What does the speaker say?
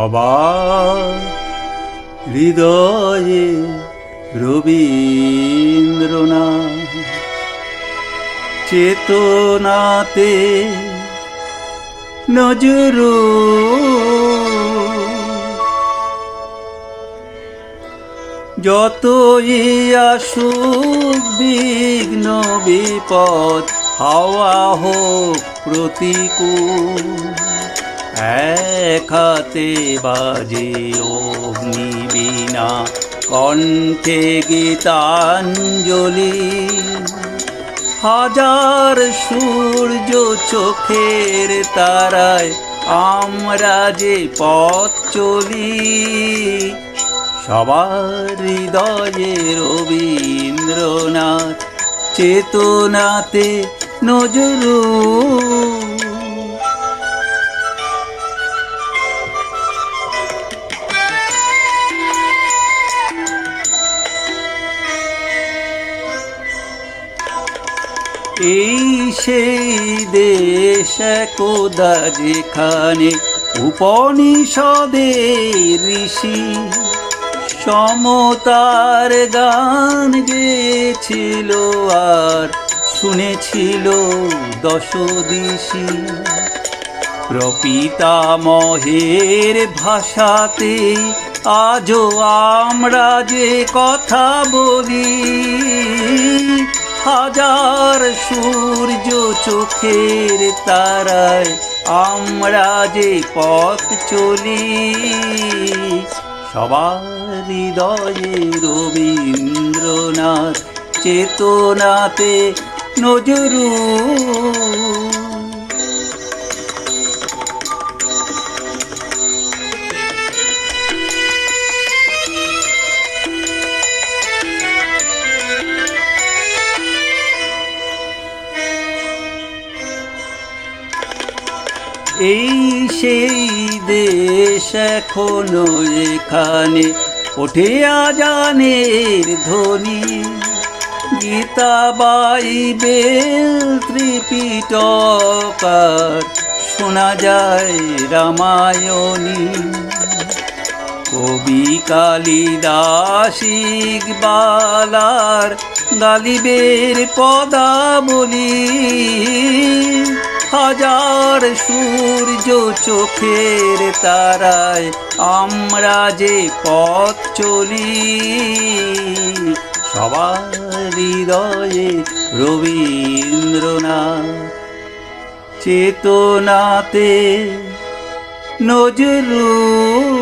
সবার হৃদয়ে রবীন্দ্রনাথ, চেতনাতে নজরুল। যতই আসুক বিঘ্ন বিপদ, হাওয়া হোক প্রতিকূল, এক হাতে বাজে অগ্নিবীণা, কণ্ঠে গীতাঞ্জলি। হাজার সূর্য চোখের তারায় আমরা যে পথ চলি, সবার হৃদয়ে রবীন্দ্রনাথ, চেতনাতে নজরুল। এই সেই দেশ একদা যেখানে উপনিষদের ঋষি সমতার গান গেয়েছিল আর শুনেছিল দশদিশি। প্রপিতামহের ভাষাতে আজও আমরা যে কথা বলি, হাজার সূর্য চোখের তারায় আমরা যে পথ চলি, সবার হৃদয়ে রবীন্দ্রনাথ, চেতনাতে নজরুল। এই সেই দেশ এখনো এখানে ওঠে আজানের ধ্বনি, গীতা বাইবেল ত্রিপিটক আর শোনা যায় রামায়ণী। কবি কালিদাস ইকবাল আর গালিবের পদাবলী, হাজার সূর্য চোখের তারায় আমরা যে পথ চলি, সবার হৃদয়ে রবীন্দ্রনাথ, চেতনাতে নজরুল।